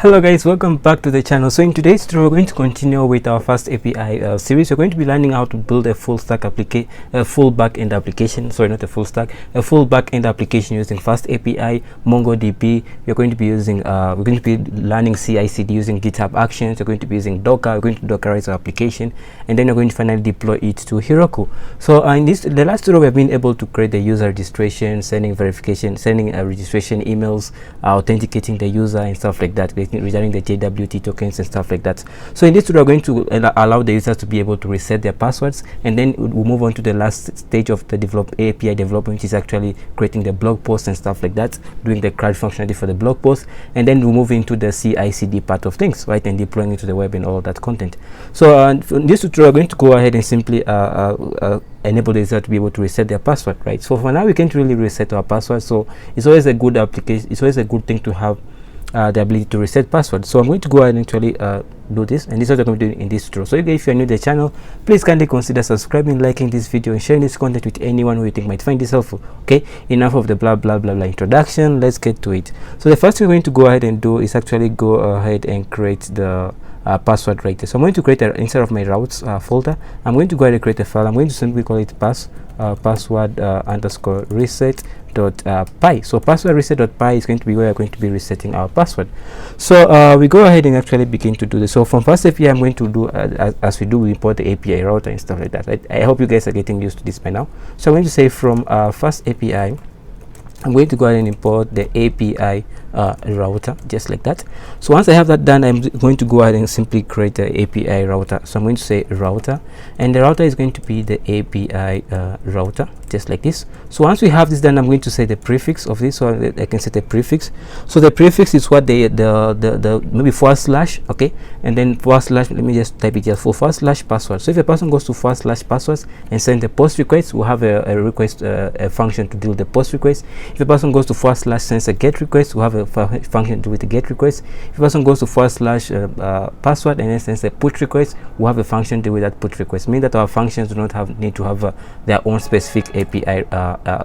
Hello guys, welcome back to the channel. So in today's tutorial, we're going to continue with our FastAPI series. We're going to be learning how to build a full stack application, a full backend application. Sorry, not a full stack, a full backend application using FastAPI, MongoDB. We're going to be using, we're going to be learning CI/CD using GitHub Actions. We're going to be using Docker. We're going to Dockerize our application, and then we're going to finally deploy it to Heroku. So in the last tutorial, we've been able to create the user registration, sending verification, sending registration emails, authenticating the user and stuff like that, regarding the JWT tokens and stuff like that. So in this tutorial, we're going to allow the users to be able to reset their passwords, and then we'll move on to the last stage of the API development, which is actually creating the blog post and stuff like that, doing the CRUD functionality for the blog post, and then we'll move into the CI/CD part of things, right, and deploying it to the web and all that content. So in this tutorial, we're going to go ahead and simply enable the user to be able to reset their password, right? So for now, we can't really reset our password, so it's always a good application, it's always a good thing to have the ability to reset password. So I'm going to go ahead and actually do this, and this is what I'm going to do in this tutorial. So if you're new to the channel, please kindly consider subscribing, liking this video, and sharing this content with anyone who you think might find this helpful. Okay, enough of the blah blah blah blah introduction, let's get to it. So the first thing we're going to go ahead and do is actually go ahead and create the password right there. So I'm going to create instead of my routes folder, I'm going to go ahead and create a file. I'm going to simply call it password underscore reset.py. So password reset.py is going to be where we're going to be resetting our password. So we go ahead and actually begin to do this. So from FastAPI, I'm going to do as we do, we import the API router and stuff like that. I hope you guys are getting used to this by now. So I'm going to say from FastAPI, I'm going to go ahead and import the API router, just like that. So once I have that done, I'm going to go ahead and simply create the API router. So I'm going to say router, and the router is going to be the API router, just like this. So once we have this done, I'm going to say the prefix of this, so I can set a prefix. So the prefix is what the maybe / okay, and then / let me just type it here for / password. So if a person goes to / passwords and send the post request, we'll have a request a function to deal with the post request. If a person goes to / sends a get request, we'll have a function to do with the get request. If a person goes to / password and then sends a put request, we'll have a function to do with that put request. Meaning that our functions do not need to have their own specific API,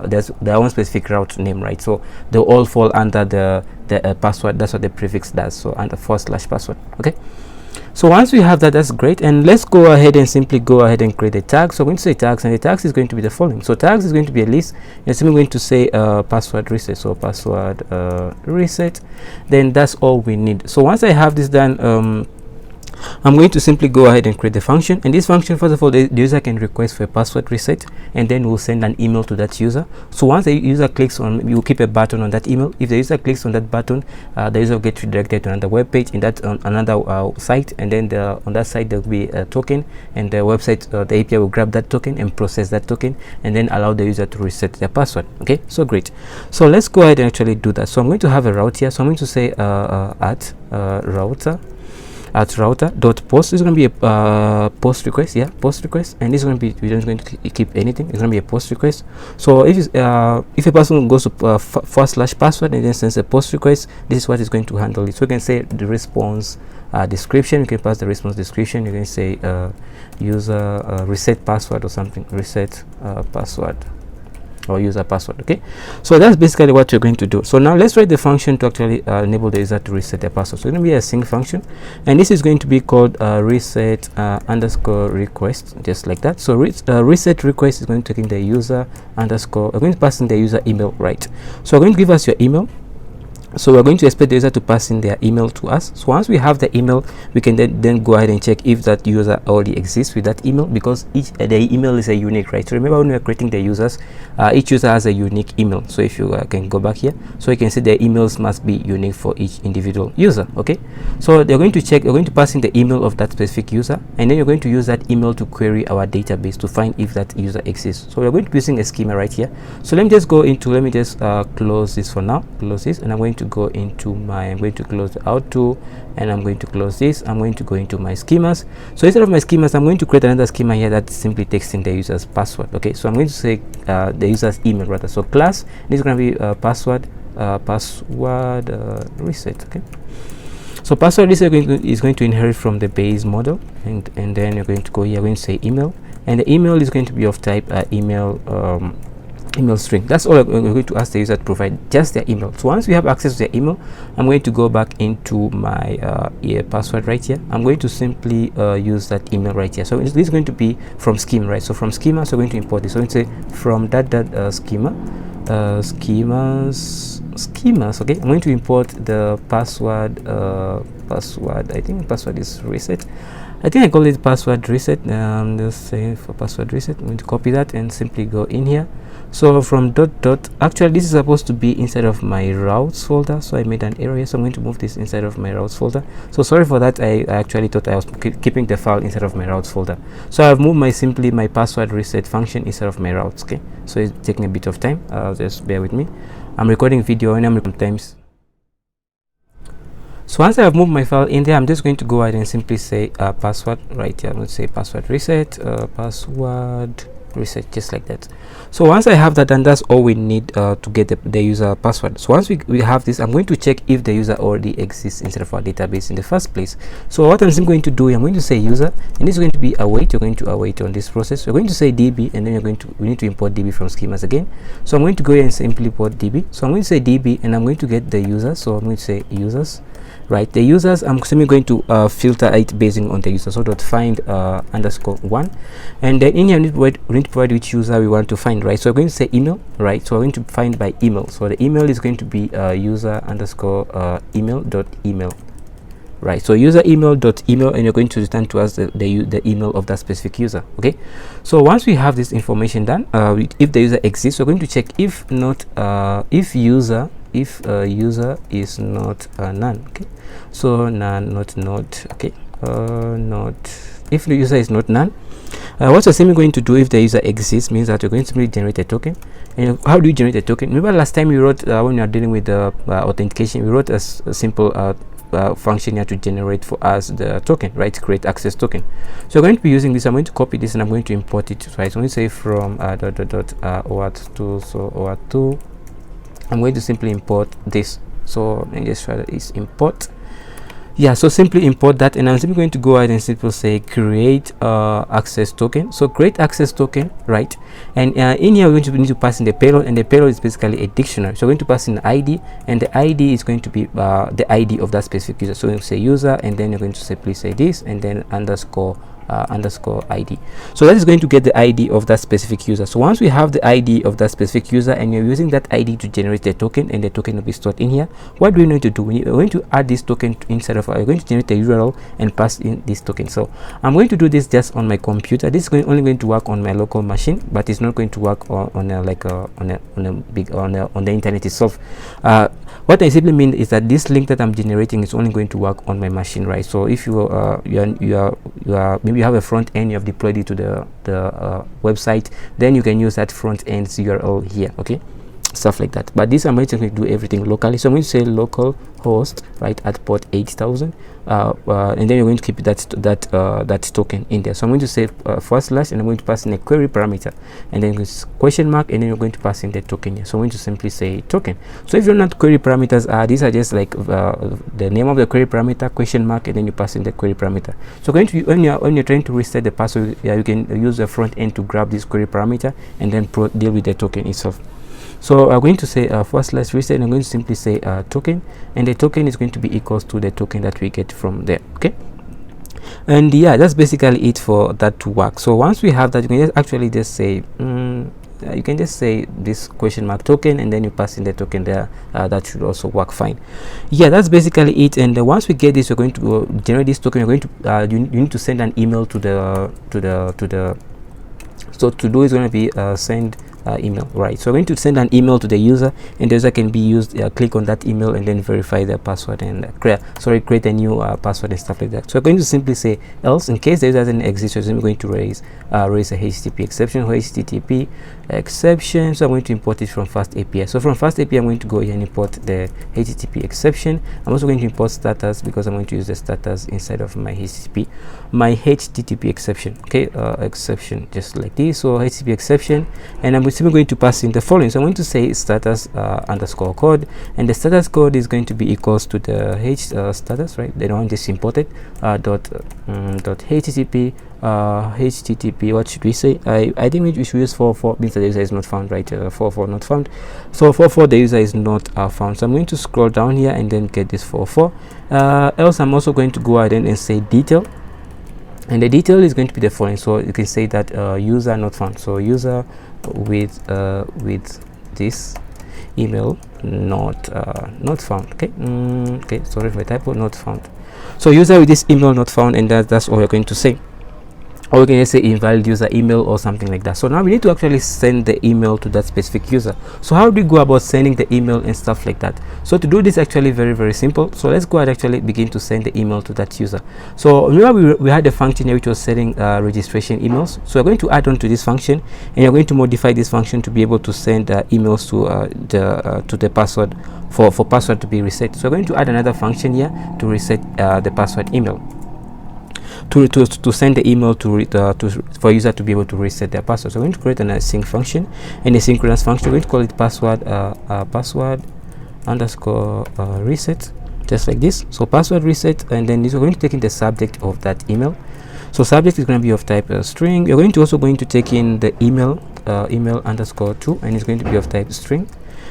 there's their own specific route name, right? So they all fall under the password. That's what the prefix does. So under / password. Okay. So once we have that, that's great, and let's go ahead and simply go ahead and create a tag. So I'm going to say tags, and the tags is going to be the following. So tags is going to be a list, and so I'm going to say password reset. So password reset, then that's all we need. So once I have this done, I'm going to simply go ahead and create the function, and this function, first of all, the user can request for a password reset, and then we'll send an email to that user. So once the user clicks on, you will keep a button on that email. If the user clicks on that button, the user will get redirected to another web page in that another site, and then on that site there will be a token, and the website, the API will grab that token and process that token, and then allow the user to reset their password. Okay, so great. So let's go ahead and actually do that. So I'm going to have a route here. So I'm going to say at router.post is going to be a post request, post request, and this is going to be, we're just going to keep anything, it's going to be a post request. So if a person goes to / password and then sends a post request, this is what is going to handle it. So you can say the response description, you can pass the response description, you can say user reset password or something, reset password or user password. Okay, so that's basically what you're going to do. So now let's write the function to actually enable the user to reset their password. So it's going to be a sync function, and this is going to be called reset underscore request, just like that. So reset request is going to take in the user underscore, we're going to pass in the user email, right? So we're going to give us your email. So we're going to expect the user to pass in their email to us. So once we have the email, we can then go ahead and check if that user already exists with that email, because the email is a unique, right? So remember, when we're creating the users, each user has a unique email. So if you can go back here, so you can see the emails must be unique for each individual user. Okay, so they're going to check, you're going to pass in the email of that specific user, and then you're going to use that email to query our database to find if that user exists. So we're going to be using a schema right here. So let me just close this for now, close this, and I'm going to go into I'm going to close the out tool, and I'm going to close this. I'm going to go into my schemas. So instead of my schemas, I'm going to create another schema here that simply takes in the user's password. Okay, so I'm going to say the user's email rather. So class, this is going to be password reset. Okay, so password reset is going to inherit from the base model, and then you're going to go here, you're going to say email, and the email is going to be of type email email string. That's all we're going to ask the user to provide, just their email. So once we have access to their email, I'm going to go back into my password right here. I'm going to simply use that email right here. So this is going to be from schema, right? So from schema, so we're going to import this. So we say from schema schemas. Okay, I'm going to import the password. I think password is reset. I think I call it password reset. Just say for password reset. I'm going to copy that and simply go in here. So from actually this is supposed to be inside of my routes folder, so I made an error here, so I'm going to move this inside of my routes folder. So sorry for that. I actually thought I was keeping the file inside of my routes folder, so I've moved my password reset function inside of my routes. Okay, so it's taking a bit of time. Just bear with me. I'm recording video and I'm sometimes. So once I have moved my file in there, I'm just going to go ahead and simply say password right here. I'm going to say password reset, password reset, just like that. So once I have that done, that's all we need to get the user password. So once we have this, I'm going to check if the user already exists inside of our database in the first place. So what I'm simply going to do, I'm going to say user, and this is going to be await. You're going to await on this process. We're going to say db, and then we need to import db from schemas again. So I'm going to go here and simply import db. So I'm going to say db, and I'm going to get the user. So I'm going to say users. Right, the users, I'm simply going to filter it based on the user. So dot find _1, and then in here we need to provide which user we want to find. Right, so we're going to say email. Right, so we're going to find by email. So the email is going to be user _email.email. Right, so user email.email, and you're going to return to us the email of that specific user. Okay, so once we have this information done, if the user exists, we're going to check if not if user is not none. Okay, so none, not okay, not if the user is not none. What we're simply going to do if the user exists means that you're going to simply generate a token. And how do you generate a token? Remember last time we wrote when we are dealing with the authentication, we wrote a simple function here to generate for us the token, right? Create access token. So we're going to be using this. I'm going to copy this and I'm going to import it. Right, so I'm going to say from OAuth2, so OAuth2. I'm going to simply import this. So let me just try that. Is import. Yeah, so simply import that, and I'm simply going to go ahead and simply say create access token. So create access token, right? And in here we're going to need to pass in the payload, and the payload is basically a dictionary. So we're going to pass in the ID, and the ID is going to be the ID of that specific user. So we're going to say user, and then you're going to simply say this, and then underscore ID. So that is going to get the ID of that specific user. So once we have the ID of that specific user, and you're using that ID to generate the token, and the token will be stored in here, what do we need to do? We're going to add this token inside of we're going to generate the URL and pass in this token. So I'm going to do this just on my computer. This is only going to work on my local machine, but it's not going to work on the internet itself. What I simply mean is that this link that I'm generating is only going to work on my machine, right? So if you maybe you have a front end, you have deployed it to the website, then you can use that front end URL here. Okay, stuff like that. But this I'm going to do everything locally. So I'm going to say local host, right, at port 8000, and then you're going to keep that token in there. So I'm going to say / and I'm going to pass in a query parameter, and then question mark, and then you're going to pass in the token here. So I'm going to simply say token. So if you're not query parameters, these are just like the name of the query parameter, question mark, and then you pass in the query parameter. So going to when you're trying to reset the password, you can use the front end to grab this query parameter and then deal with the token itself. So I'm going to say /reset, and I'm going to simply say token, and the token is going to be equals to the token that we get from there. Okay, and yeah, that's basically it for that to work. So once we have that, you can just actually just say you can just say this question mark token, and then you pass in the token there. That should also work fine. Yeah, that's basically it. And once we get this, we're going to generate this token. You're going to you need to send an email to the so to do is going to be send email, right? So we're going to send an email to the user, and the user can be used click on that email and then verify their password and create a new password and stuff like that. So we're going to simply say else in case the user doesn't exist. So we're going to raise a HTTP exception or HTTP exception. So I'm going to import it from FastAPI. So from FastAPI, I'm going to go here and import the HTTP exception. I'm also going to import status because I'm going to use the status inside of my HTTP exception. Okay, exception just like this. So HTTP exception, and I'm simply going to pass in the following. So I'm going to say status underscore code, and the status code is going to be equals to the status, right? The one just imported dot http what should we say? I think we should use 44 means that the user is not found, right? 44 not found. So 44 the user is not found. So I'm going to scroll down here and then get this 44. Else I'm also going to go ahead and say detail, and the detail is going to be the following. So you can say that user not found. So user with this email not found. Okay. Okay, sorry for the typo, not found. So user with this email not found, and that's all you're going to say. Or you can just say invalid user email or something like that. So now we need to actually send the email to that specific user. So how do we go about sending the email and stuff like that? So to do this, actually very simple. So let's go ahead and actually begin to send the email to that user. So remember we had a function here which was sending registration emails. So we're going to add on to this function, and you're going to modify this function to be able to send emails to the password for password to be reset. So we're going to add another function here to reset the password email. To send the email for user to be able to reset their password. So we're going to create an async function and a synchronous function. We're going to call it password underscore reset, just like this. So password reset, and then we're going to take in the subject of that email. So subject is going to be of type string. You're going to also going to take in the email underscore to, and it's going to be of type string.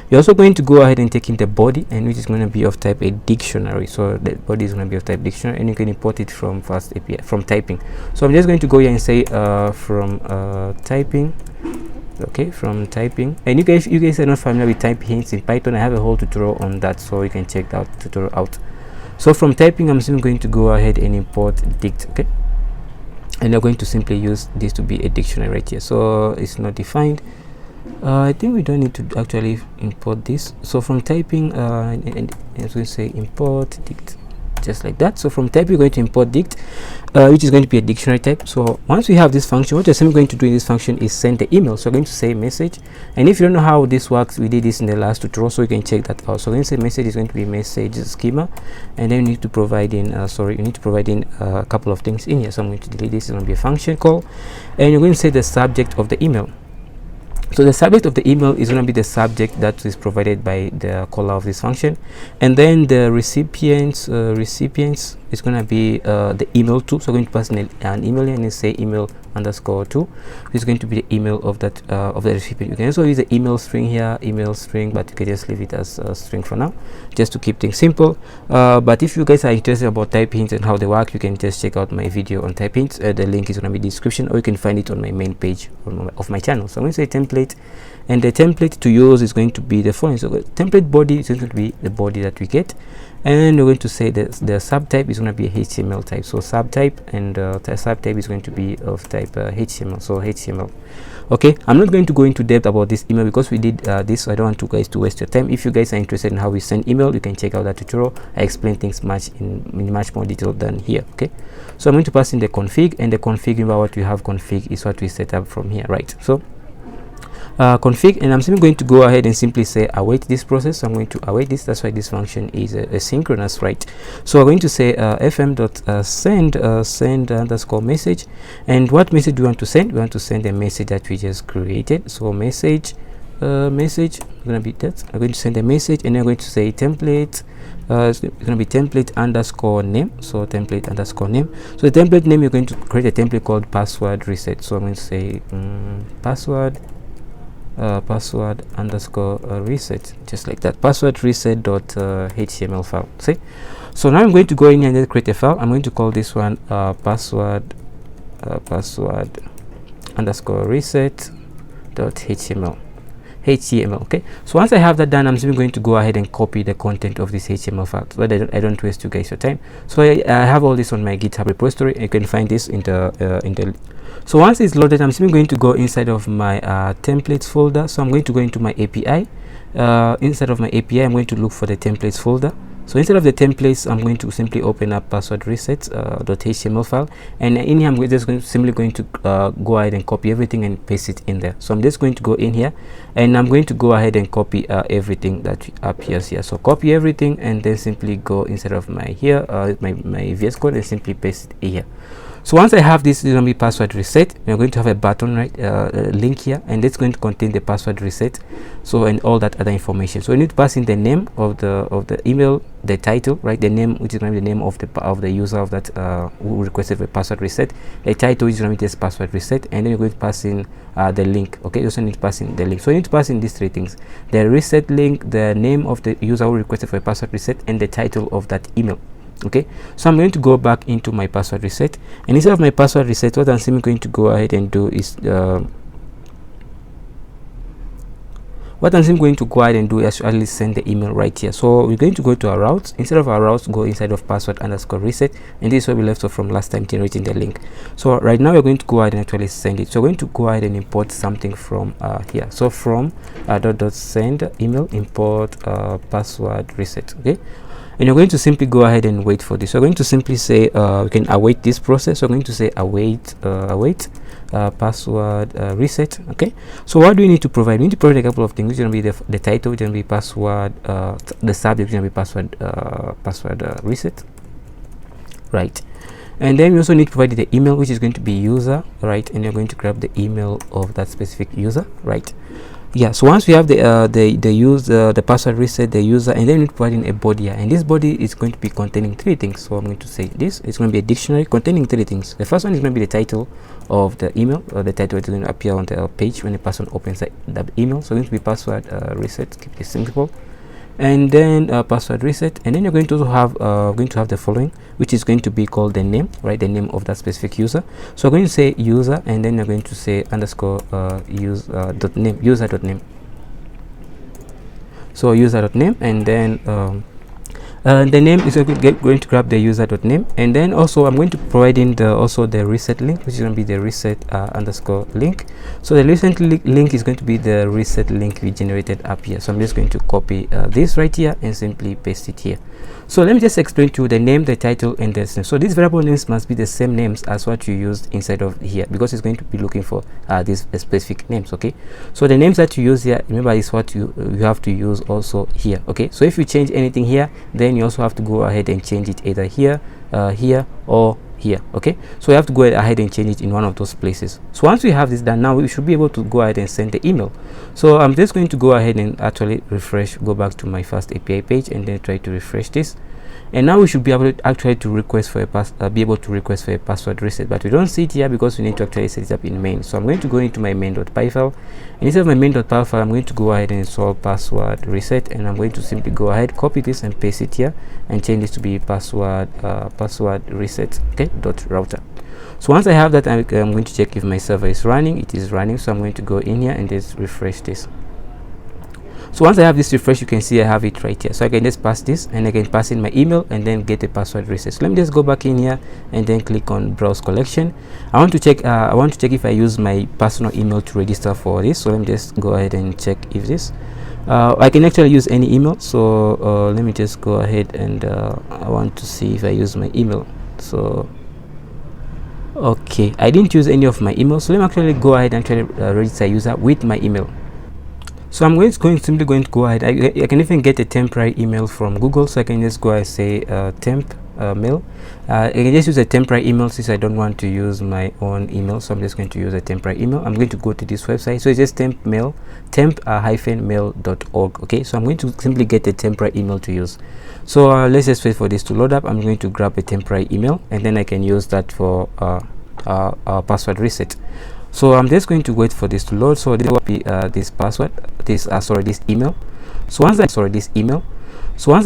You're also going to go ahead and take in the body, and which is going to be of type a dictionary. So the body is going to be of type dictionary, and you can import it from FastAPI from typing. So I'm just going to go here and say from typing. Okay, from typing. And you guys are not familiar with type hints in Python, I have a whole tutorial on that, so you can check that tutorial out. So from typing, I'm simply going to go ahead and import dict. Okay, and you're going to simply use this to be a dictionary right here. So it's not defined. I think we don't need to actually import this. So from typing, and as we say, import dict, just like that. So from type, we're going to import dict, which is going to be a dictionary type. So once we have this function, what we're simply going to do in this function is send the email. So we're going to say message, and if you don't know how this works, we did this in the last tutorial, so you can check that out. So we're going to say message is going to be message schema, and then you need to provide in a couple of things in here. So I'm going to delete this. It's going to be a function call, and you're going to say the subject of the email. So the subject of the email is going to be the subject that is provided by the caller of this function, and then the recipients is going to be the email to. So we're going to pass in an email and say email underscore to, which is going to be the email of that of the recipient. You can also use the email string here, email string, but you can just leave it as a string for now, just to keep things simple. But if you guys are interested about type hints and how they work, you can just check out my video on type hints. The link is going to be in the description, or you can find it on my main page of my channel. So I'm going to say template, and the template to use is going to be the following. So the template body is going to be the body that we get, and we're going to say that the subtype is going to be a HTML type. So subtype, and the subtype is going to be of type HTML. So HTML. Okay, I'm not going to go into depth about this email because we did this, so I don't want you guys to waste your time. If you guys are interested in how we send email, you can check out that tutorial. I explain things in much more detail than here. Okay, so I'm going to pass in the config, and the config, remember what we have config is what we set up from here, right? So config, and I'm simply going to go ahead and simply say await this process. So I'm going to await this. That's why this function is asynchronous, right? So we're going to say fm.send underscore message, and what message do we want to send? We want to send a message that we just created. So message message going to be that. I'm going to send a message, and I'm going to say template. It's going to be template underscore name. So template underscore name. So the template name, you're going to create a template called password reset. So I'm going to say password underscore reset, just like that. Password reset dot HTML file. See, so now I'm going to go in and create a file. I'm going to call this one password underscore reset dot HTML. Okay, so once I have that done, I'm simply going to go ahead and copy the content of this HTML file, so that I don't waste you guys your time. So I have all this on my GitHub repository. You can find this in the so once it's loaded, I'm simply going to go inside of my templates folder. So I'm going to go into my API. Inside of my API, I'm going to look for the templates folder. So instead of the templates, I'm going to simply open up password reset .html file, and in here I'm just simply going to go ahead and copy everything and paste it in there. So I'm just going to go in here, and I'm going to go ahead and copy everything that appears here. So copy everything, and then simply go inside of my my VS Code and simply paste it here. So once I have this, it's going to be password reset. You're going to have a button, right, link here, and it's going to contain the password reset, so, and all that other information. So we need to pass in the name of the email, the title, right, the name, which is going to be the name of the user of that who requested a password reset, a title, which is going to be this password reset, and then you're going to pass in the link. Okay, you also need to pass in the link. So you need to pass in these three things: the reset link, the name of the user who requested for a password reset, and the title of that email. Okay, so I'm going to go back into my password reset, and instead of my password reset, what I'm simply going to go ahead and do is actually send the email right here. So we're going to go to our routes. Instead of our routes, go inside of password_reset, and this is where we left off from last time, generating the link. So right now we're going to go ahead and actually send it. So we're going to go ahead and import something from here. So from .send email, import password reset. Okay, and you're going to simply go ahead and wait for this. So we're going to simply say we can await this process. So we're going to say await password reset. Okay, so what do we need to provide? We need to provide a couple of things. Which is going to be the title, which is going to be password, the subject, which is going to be password reset, right? And then we also need to provide the email, which is going to be user, right? And you're going to grab the email of that specific user, right? Yeah, so once we have the password reset, the user, and then we need to provide in a body here, and this body is going to be containing three things. So I'm going to say this, it's going to be a dictionary containing three things. The first one is going to be the title of the email, or the title is going to appear on the page when the person opens the email. So it's going to be password reset, keep it simple, and then password reset, and then you're going to also have the following, which is going to be called the name, right, the name of that specific user. So we're going to say user, and then you're going to say underscore user.name, user.name. So user.name, and then the name is going to grab the user.name, and then also I'm going to provide in the reset link, which is going to be the reset underscore link. So the reset link is going to be the reset link we generated up here. So I'm just going to copy this right here and simply paste it here. So let me just explain to you the name, the title, and the name. So these variable names must be the same names as what you used inside of here, because it's going to be looking for these specific names. Okay, so the names that you use here, remember, is what you have to use also here. Okay, so if you change anything here, then you also have to go ahead and change it either here, here, or here. Okay, so you have to go ahead and change it in one of those places. So once we have this done, now we should be able to go ahead and send the email. So I'm just going to go ahead and actually refresh, go back to my FastAPI page, and then try to refresh this. And now we should be able to actually request for a password reset, but we don't see it here because we need to actually set it up in main. So I'm going to go into my main.py file, and instead of my main.py file, I'm going to go ahead and install password reset, and I'm going to simply go ahead, copy this and paste it here, and change this to be password reset, okay, .router. So once I have that, I'm going to check if my server is running. It is running, so I'm going to go in here and just refresh this. So once I have this refresh, you can see I have it right here. So I can just pass this, and I can pass in my email and then get a password reset. So let me just go back in here and then click on browse collection. I want to check if I use my personal email to register for this. So let me just go ahead and check if this I can actually use any email. So let me just go ahead and I want to see if I use my email. So okay, I didn't use any of my emails, so let me actually go ahead and actually register a user with my email. So I'm simply going to go ahead. I can even get a temporary email from Google, so I can just go and say temp mail. I can just use a temporary email since I don't want to use my own email, so I'm just going to use a temporary email. I'm going to go to this website, so it's just temp-mail, temp-mail.org. okay, so I'm going to simply get a temporary email to use. So let's just wait for this to load up. I'm going to grab a temporary email, and then I can use that for password reset. So I'm just going to wait for this to load. So this will be this password, this email. So once I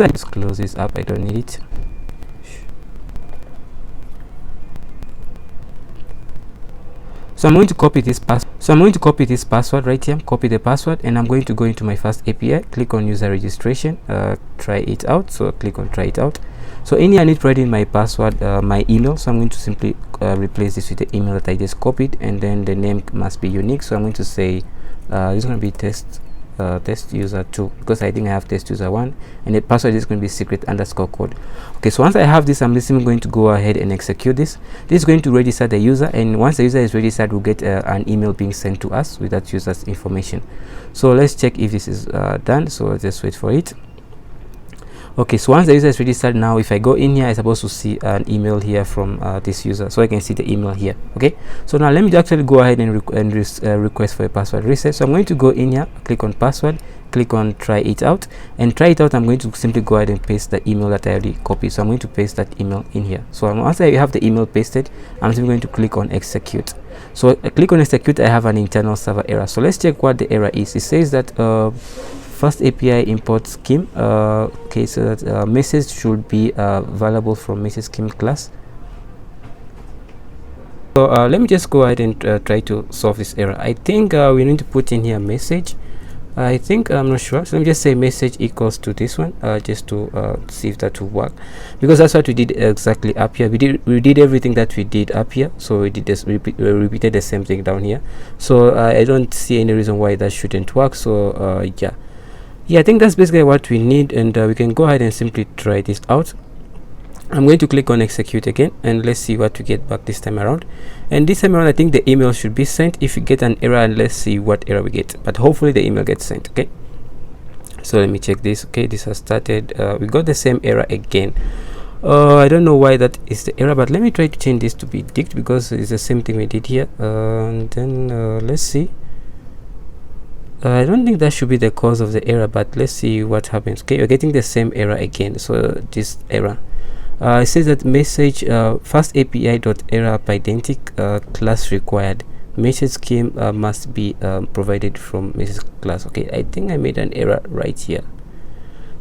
just close this up, I don't need it. So I'm going to copy this password right here, copy the password, and I'm going to go into my FastAPI, click on user registration, try it out. So click on try it out. So in here I need to write in my password, my email. So I'm going to simply replace this with the email that I just copied, and then the name must be unique. So I'm going to say it's going to be test user 2, because I think I have test user 1, and the password is going to be secret_code. Okay, so once I have this, I'm just going to go ahead and execute this. This is going to register the user, and once the user is registered, we'll get an email being sent to us with that user's information. So let's check if this is done. So just wait for it. Okay, so once the user is registered, now if I go in here, I'm supposed to see an email here from this user, so I can see the email here. Okay, so now let me actually go ahead and request for a password reset. So I'm going to go in here, click on password, click on try it out, and try it out. I'm going to simply go ahead and paste the email that I already copied. So I'm going to paste that email in here. So once I have the email pasted, I'm simply going to click on execute. So I click on execute. I have an internal server error. So let's check what the error is. It says that FastAPI import scheme. Okay, so that message should be available from message scheme class. So let me just go ahead and try to solve this error. I think we need to put in here message. I think I'm not sure, so let me just say message equals to this one, just to see if that will work, because that's what we did exactly up here. We did everything that we did up here, so we did this, repeated the same thing down here. So I don't see any reason why that shouldn't work. So yeah, I think that's basically what we need, and we can go ahead and simply try this out. I'm going to click on execute again, and let's see what we get back this time around. And this time around, I think the email should be sent. If you get an error, and let's see what error we get, but hopefully the email gets sent. Okay, so let me check this. Okay, this has started. We got the same error again. I don't know why that is the error, but let me try to change this to be dict, because it's the same thing we did here. And then let's see. I don't think that should be the cause of the error, but let's see what happens. Okay, we're getting the same error again. So this error, it says that message FastAPI.error Pydantic class required. Message scheme must be provided from message class. Okay, I think I made an error right here.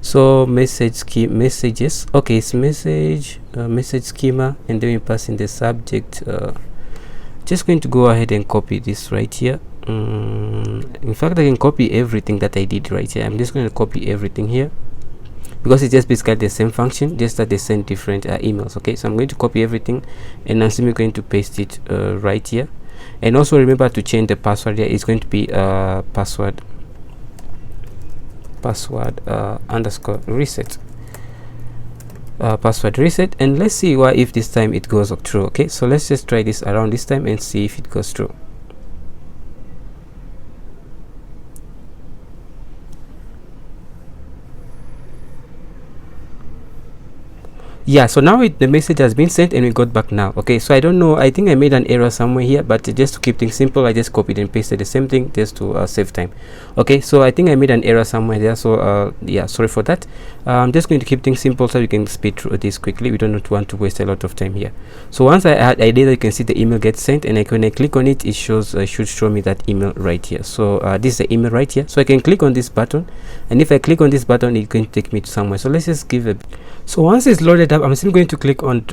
So message scheme messages. Okay, it's message schema, and then we pass in the subject. Just going to go ahead and copy this right here. In fact, I can copy everything that I did right here. I'm just going to copy everything here, because it's just basically the same function, just that they send different emails. Okay, so I'm going to copy everything, and I'm simply going to paste it right here. And also remember to change the password here. It's going to be password underscore reset, password reset. And let's see why, if this time it goes through. Okay, so let's just try this around this time and see if it goes through. Yeah, so now the message has been sent and we got back now. Okay, so I don't know, I think I made an error somewhere here, but just to keep things simple, I just copied and pasted the same thing just to save time. Okay, so I think I made an error somewhere there, so yeah, sorry for that. I'm just going to keep things simple so we can speed through this quickly. We don't want to waste a lot of time here. So once I did that, you can see the email gets sent, and when I click on it, it shows should show me that email right here. So this is the email right here, so I can click on this button, and if I click on this button, it's going to take me to somewhere. So let's just give a, so once it's loaded up, I'm still going to click on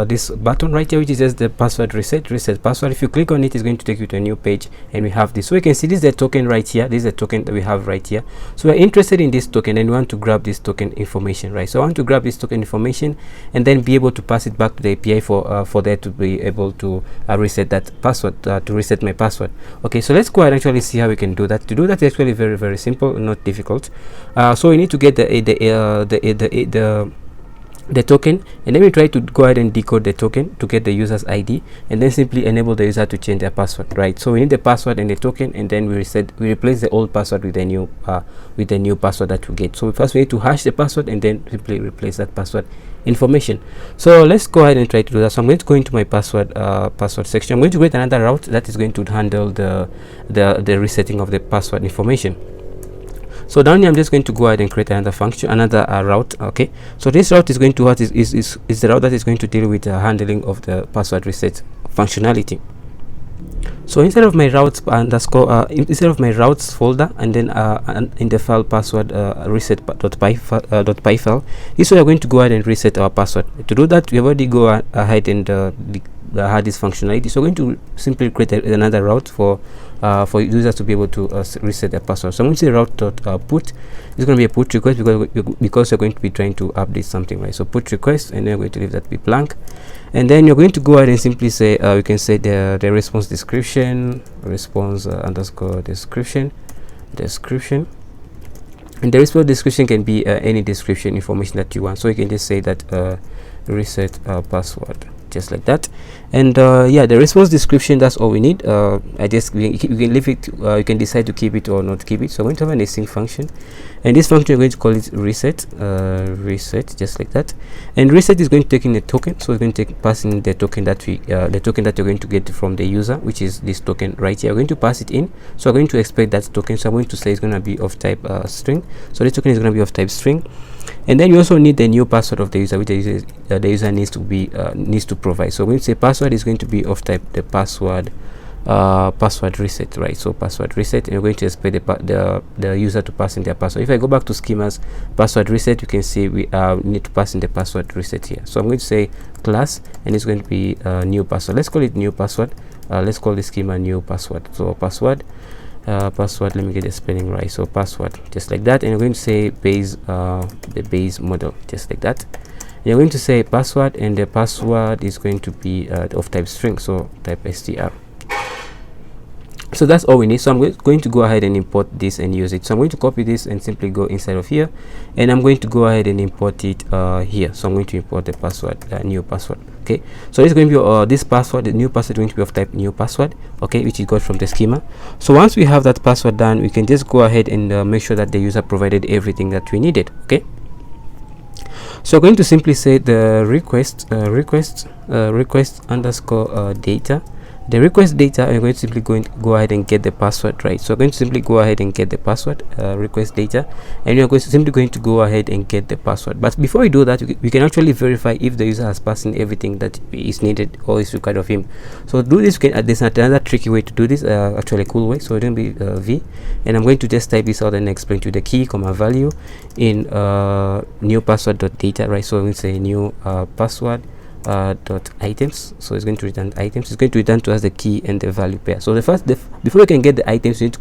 this button right here, which is just the password reset password. If you click on it, it's going to take you to a new page, and we have this. So you can see this is the token right here. This is the token that we have right here. So we're interested in this token, and we want to grab this token information, right? So I want to grab this token information and then be able to pass it back to the API for there to be able to reset that password, to reset my password. Okay, so let's go ahead and actually see how we can do that. To do that, it's actually very, very simple, not difficult. So we need to get the token, and then we try to go ahead and decode the token to get the user's ID, and then simply enable the user to change their password, right? So we need the password and the token, and then we replace the old password with the new password that we get. So first we need to hash the password and then simply replace that password information. So let's go ahead and try to do that. So I'm going to go into my password section. I'm going to create another route that is going to handle the resetting of the password information. So down here, I'm just going to go ahead and create another function, another route. Okay, so this route is going to is the route that is going to deal with the handling of the password reset functionality. So instead of my routes underscore instead of my routes folder, and then in the file password reset.py file, this way we're going to go ahead and reset our password. To do that, we have already go ahead and had this functionality. So we're going to simply create another route for users to be able to reset their password. So I'm going to say route.put. It's going to be a put request because you're going to be trying to update something, right? So put request, and then we're going to leave that be blank, and then you're going to go ahead and simply say we can say the response description, response underscore description, and the response description can be any description information that you want. So you can just say that reset password just like that. And yeah, the response description, that's all we need. I just we can leave it, you can decide to keep it or not keep it. So I'm going to have an async function, and this function we're going to call it reset, reset, just like that. And reset is going to take in a token, so we're going to pass in the token that we the token that you're going to get from the user, which is this token right here. We're going to pass it in, so we're going to expect that token. So I'm going to say it's going to be of type string, so this token is going to be of type string. And then you also need the new password of the user, which the user needs to provide. So we're going to say password is going to be of type the password password reset, right? So password reset, and we're going to expect the user to pass in their password. If I go back to schemas password reset, you can see we need to pass in the password reset here. So I'm going to say class, and it's going to be new password. Let's call it new password. Let's call the schema new password. So password, password, let me get the spelling right. So password, just like that. And we're going to say base, the base model, just like that. And you're going to say password, and the password is going to be of type string, so type str. So that's all we need. So I'm going to go ahead and import this and use it. So I'm going to copy this and simply go inside of here, and I'm going to go ahead and import it here. So I'm going to import the password, new password. Okay, so it's going to be this password, the new password, going to be of type new password, okay, which you got from the schema. So once we have that password done, we can just go ahead and make sure that the user provided everything that we needed. Okay, so we're going to simply say the request underscore data. The request data, I'm going to simply go ahead and get the password, right? So I'm going to simply go ahead and get the password, request data, and you're simply going to go ahead and get the password. But before we do that, we can actually verify if the user has passed in everything that is needed or is required of him. So to do this, there's another tricky way to do this, actually a cool way. So it's going to be v, and I'm going to just type this out and explain to you the key, comma, value in new password dot data, right? So I'm going to say new password dot items. So it's going to return items. It's going to return to us the key and the value pair. So before we can get the items, we need to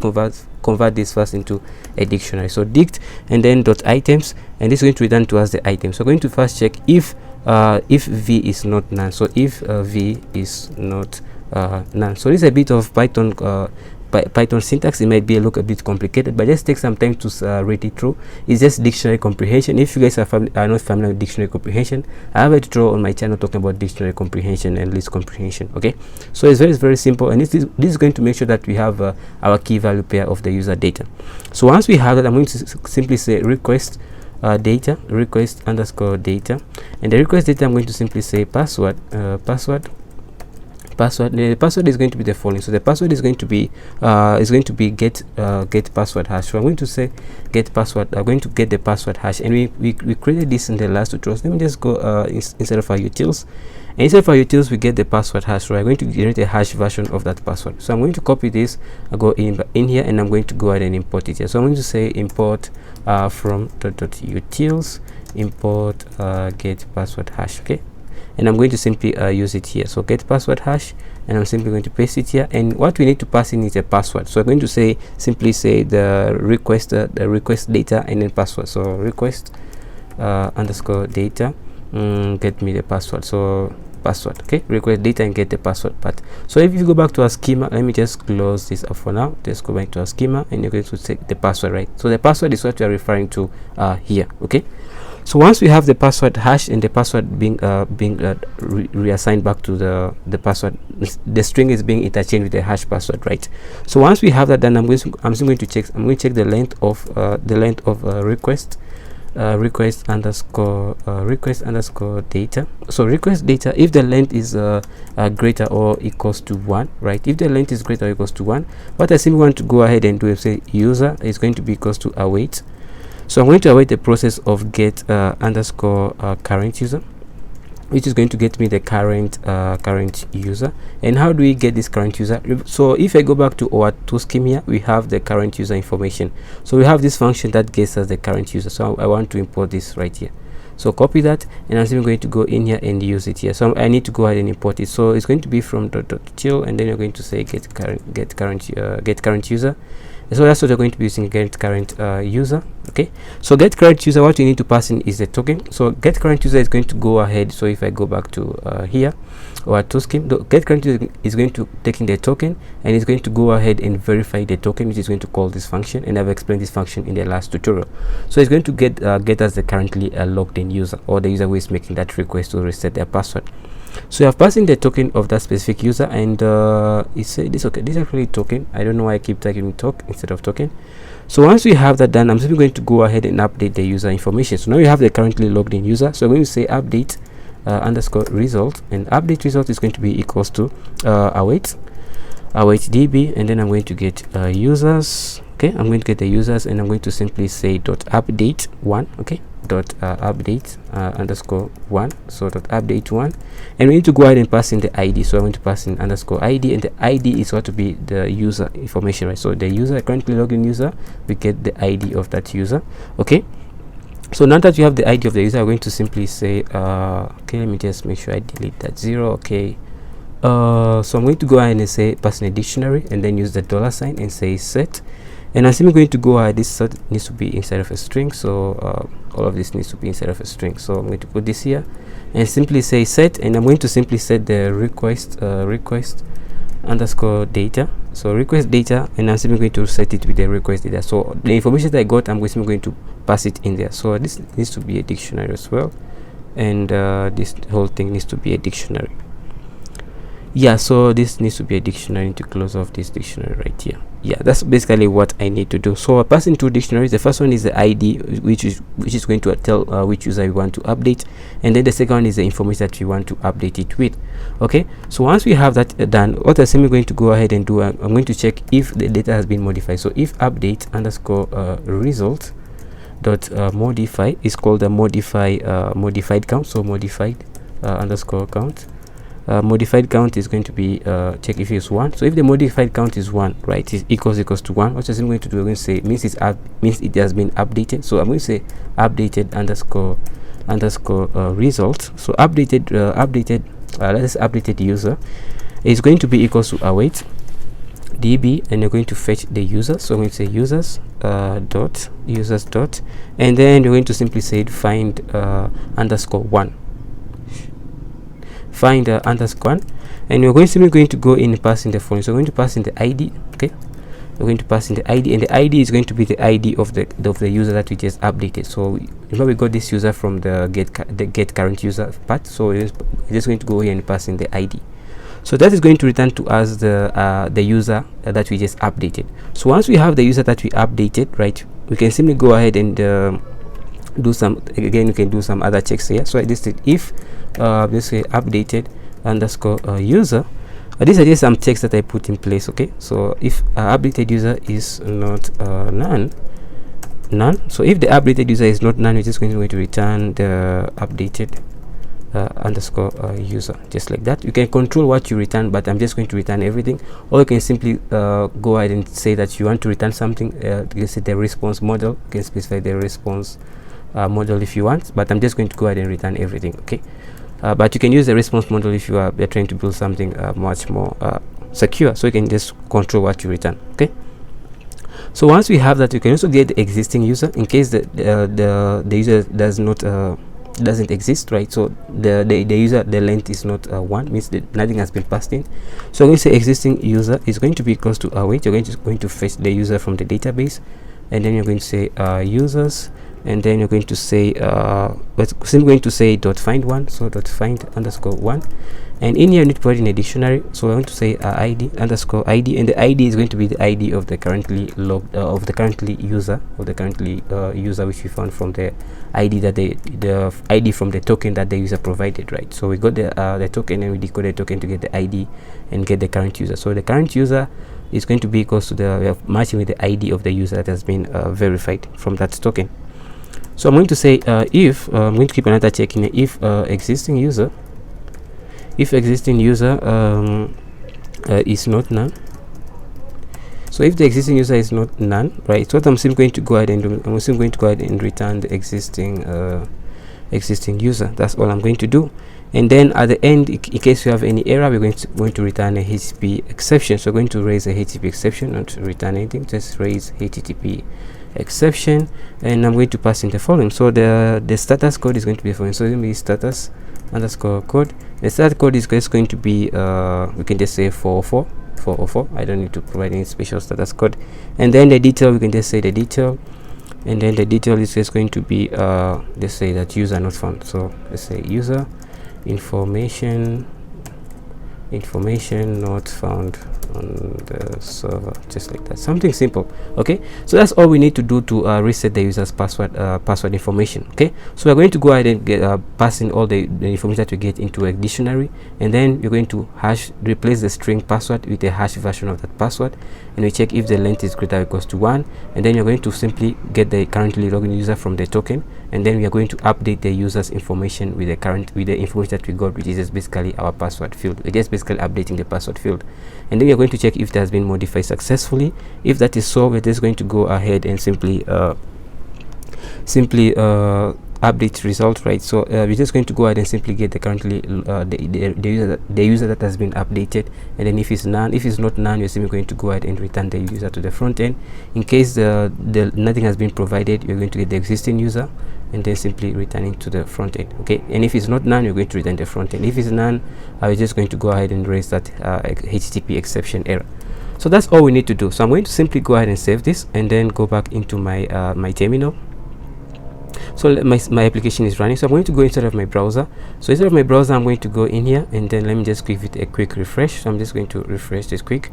convert this first into a dictionary. So dict and then dot items, and this is going to return to us the items. So we're going to first check if v is not none. So if v is not none. So this is a bit of Python syntax. It might look a bit complicated, but just take some time to read it through. It's just dictionary comprehension. If you guys are not familiar with dictionary comprehension, I have a tutorial on my channel talking about dictionary comprehension and list comprehension. Okay, so it's very simple, and this is going to make sure that we have our key value pair of the user data. So once we have that, I'm going to simply say request data, request underscore data, and the request data, I'm going to simply say password, password. The password is going to be the following. So the password is going to be get password hash. So I'm going to say get password. I'm going to get the password hash, and we created this in the last tutorial. So let me just go inside of our utils, and inside of our utils we get the password hash. So I'm going to generate a hash version of that password. So I'm going to copy this, I go in here, and I'm going to go ahead and import it here. So I'm going to say import from .utils import get password hash. Okay, and I'm going to simply use it here. So get password hash, and I'm simply going to paste it here, and what we need to pass in is a password. So I'm going to simply say the request data and then password. So request underscore data, get me the password. So password, okay, request data and get the password part. So if you go back to our schema, let me just close this up for now. Just go back to our schema, and you're going to take the password, right? So the password is what we are referring to here. Okay, so once we have the password hash and the password being reassigned back to the password, the string is being interchanged with the hash password, right? So once we have that done, I'm going to check the length of request underscore data. So request data, if the length is greater or equals to 1, right? If the length is greater or equals to 1, what I simply want to go ahead and do is say user is going to be equals to await. So I'm going to await the process of get underscore current user, which is going to get me the current user. And how do we get this current user? So if I go back to our tool scheme here, we have the current user information. So we have this function that gets us the current user. So I want to import this right here. So copy that, and I'm simply going to go in here and use it here. So I need to go ahead and import it. So it's going to be from .chill, and then you're going to say get current user. So that's what you're going to be using, get current user. Okay, so get current user, what you need to pass in is the token. So get current user is going to go ahead. So if I go back to here, or to scheme, get current user is going to take in the token, and it's going to go ahead and verify the token, which is going to call this function, and I've explained this function in the last tutorial. So it's going to get us the currently logged in user, or the user who is making that request to reset their password. So you have passed in the token of that specific user, and it's this okay. This is actually token. I don't know why I keep typing talk instead of token. So once we have that done, I'm simply going to go ahead and update the user information. So now we have the currently logged in user. So I'm going to say update underscore result, and update result is going to be equals to await db, and then I'm going to get users. Okay, I'm going to get the users, and I'm going to simply say dot update one. Okay, dot update underscore one. So dot update one, and we need to go ahead and pass in the id. So I'm going to pass in underscore id, and the id is going to be the user information, right? So the user, currently logged in user, we get the id of that user. Okay, so now that you have the id of the user, I'm going to simply say okay, let me just make sure I delete that 0. Okay, so I'm going to go ahead and say pass in a dictionary, and then use the $sign and say set. And I'm simply going to go ahead, this set needs to be inside of a string, so all of this needs to be inside of a string. So I'm going to put this here and simply say set, and I'm going to simply set the request underscore data. So request data, and I'm simply going to set it with the request data. So the information that I got, I'm simply going to pass it in there. So this needs to be a dictionary as well, and this whole thing needs to be a dictionary. Yeah, so this needs to be a dictionary. I need to close off this dictionary right here. Yeah, that's basically what I need to do. So I pass in two dictionaries. The first one is the ID, which is going to tell which user we want to update, and then the second one is the information that we want to update it with. Okay, so once we have that done, what I'm simply going to go ahead and do, I'm going to check if the data has been modified. So if update underscore result dot modify is called the modified count. So modified underscore count. Modified count is going to be check if it's 1. So if the modified count is 1, right, is equals to 1, what I'm going to do, I'm going to say means it has been updated. So I'm going to say updated underscore result. So updated let's updated user is going to be equals to await db, and you're going to fetch the user. So I'm going to say users dot, and then you're going to simply say find underscore 1. Find underscore 1, and we're simply going to go in and pass in the following. So we're going to pass in the id. Okay, we're going to pass in the id, and the id is going to be the id of the user that we just updated. So remember, we got this user from the get current user part, so we're just going to go here and pass in the id. So that is going to return to us the user that we just updated. So once we have the user that we updated, right, we can simply go ahead and do some, again, you can do some other checks here. So this is if this is updated underscore user. These are just some checks that I put in place. Okay, so if updated user is not none, so if the updated user is not none, we're just going to return the updated underscore user, just like that. You can control what you return, but I'm just going to return everything. Or you can simply go ahead and say that you want to return something. You can say the response model. You can specify the response model if you want, but I'm just going to go ahead and return everything. Okay, but you can use the response model if you are trying to build something much more secure, so you can just control what you return. Okay, so once we have that, you can also get the existing user in case the user doesn't exist, right? So the user, the length is not 1, means that nothing has been passed in. So I'm going to say existing user is going to be equals to await. You're going to fetch the user from the database, and then you're going to say users, and then you're going to say we're simply going to say dot find one. So dot find underscore 1, and in here you need to put in a dictionary. So we're going to say id underscore id, and the id is going to be the id of the currently logged user which we found from the id that the id from the token that the user provided, right? So we got the token, and we decode the token to get the id and get the current user. So the current user is going to be equals to we are matching with the id of the user that has been verified from that token. So I'm going to say if I'm going to keep another check in if existing user is not none. So if the existing user is not none, right, so what I'm simply going to go ahead and do, I'm simply going to go ahead and return the existing user. That's all I'm going to do. And then at the end, in case you have any error, we're going to return a HTTP exception. So we're going to raise a HTTP exception, not return anything, just raise HTTP exception, and I'm going to pass in the following. So the status code is going to be the following. So it's going to be status underscore code. The status code is just going to be we can just say 404. I don't need to provide any special status code. And then the detail, we can just say the detail, and then the detail is just going to be let's say that user not found. So let's say user, information not found on the server, just like that, something simple. Okay, so that's all we need to do to reset the user's password information. Okay, so we're going to go ahead and get pass in all the information that we get into a dictionary, and then we're going to replace the string password with a hash version of that password, and we check if the length is greater or equals to 1, and then you're going to simply get the currently logged in user from the token, and then we are going to update the user's information with the information that we got, which is just basically our password field. We're just basically updating the password field, and then we are going to check if it has been modified successfully. If that is so, we're just going to go ahead and simply update result, right? So we're just going to go ahead and simply get the currently the user that has been updated, and then if it's none, if it's not none, you're simply going to go ahead and return the user to the front end. In case nothing has been provided, you're going to get the existing user and then simply returning to the front end. Okay, and if it's not none, you're going to return the front end. If it's none, we're just going to go ahead and raise that HTTP exception error. So that's all we need to do. So I'm going to simply go ahead and save this, and then go back into my my terminal. So my application is running, so I'm going to go inside of my browser. So instead of my browser, I'm going to go in here, and then let me just give it a quick refresh. So I'm just going to refresh this quick.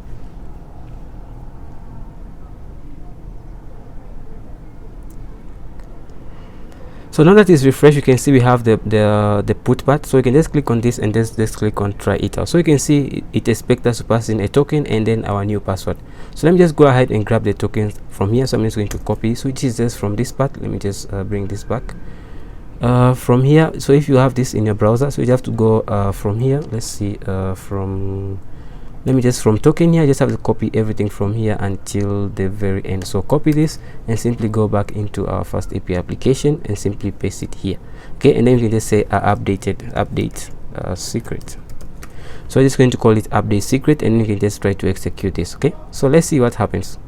So now that is refreshed, you can see we have the put part. So you can just click on this and just click on try it out. So you can see it expects us to pass in a token and then our new password. So let me just go ahead and grab the tokens from here. So I'm just going to copy, which is just from this part. Let me just bring this back from here. So if you have this in your browser, so you have to go from here. Let's see, let me just from token here, just have to copy everything from here until the very end. So copy this and simply go back into our FastAPI application and simply paste it here. Okay, and then you can just say update secret. So I'm just going to call it update secret, and you can just try to execute this. Okay, so let's see what happens.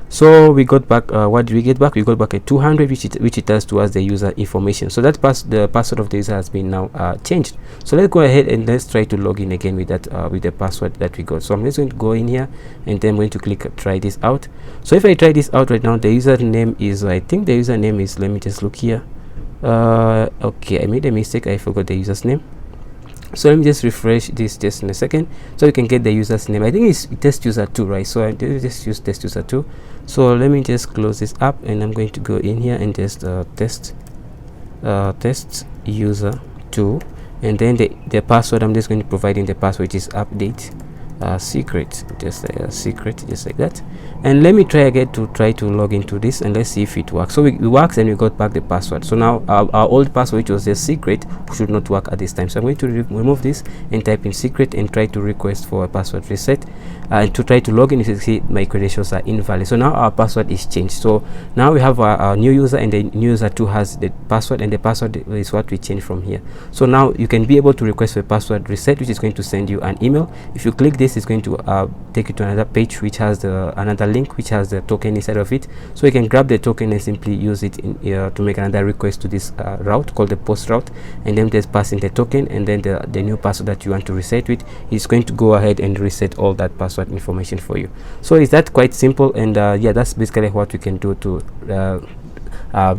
So we got back what did we get back? We got back a 200, which it tells to us the user information. So that the password of the user has been now changed. So let's go ahead and let's try to log in again with that with the password that we got. So I'm just going to go in here, and then I'm going to click try this out. So if I try this out right now, the username is, I think the username is, let me just look here. Okay, I made a mistake, I forgot the user's name. So let me just refresh this just in a second, so you can get the user's name. I think it's test user 2, right? So I just use test user 2. So let me just close this up, and I'm going to go in here and just test user 2, and then the password I'm just going to provide in the password, which is update secret, just secret, just like that. And let me try again to try to log into this, and let's see if it works. So it works, and we got back the password. So now our old password, which was the secret, should not work at this time. So I'm going to remove this and type in secret and try to request for a password reset, and to try to log in. You can see my credentials are invalid. So now our password is changed. So now we have our new user, and the new user 2 has the password, and the password is what we change from here. So now you can be able to request for a password reset, which is going to send you an email. If you click this, it's going to take you to another page which has another link which has the token inside of it. So you can grab the token and simply use it in to make another request to this route called the post route, and then just pass in the token, and then the new password that you want to reset with is going to go ahead and reset all that password information for you. So is that quite simple? And yeah, that's basically what we can do to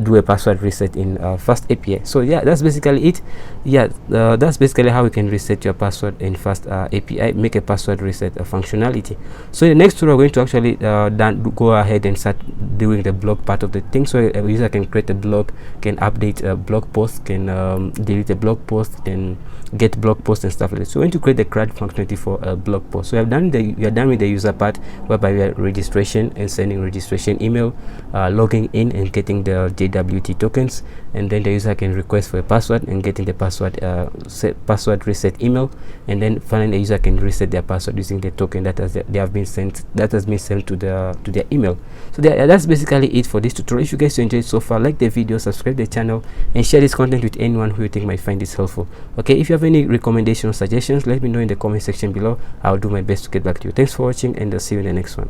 do a password reset in FastAPI. So yeah, that's basically it. Yeah, that's basically how you can reset your password in FastAPI, make a password reset functionality. So the next tool, we're going to actually go ahead and start doing the blog part of the thing. So a user can create a blog, can update a blog post, can delete a blog post, can get blog posts and stuff like that. So we're going to create the CRUD functionality for a blog post. So we are done with the user part, whereby we are registration and sending registration email, logging in and getting the JWT tokens, and then the user can request for a password and getting the password password reset email, and then finally the user can reset their password using the token that has been sent to their email. So that's basically it for this tutorial. If you guys enjoyed so far, like the video, subscribe the channel, and share this content with anyone who you think might find this helpful. Okay, if you have any recommendations or suggestions, let me know in the comment section below. I'll do my best to get back to you. Thanks for watching, and I'll see you in the next one.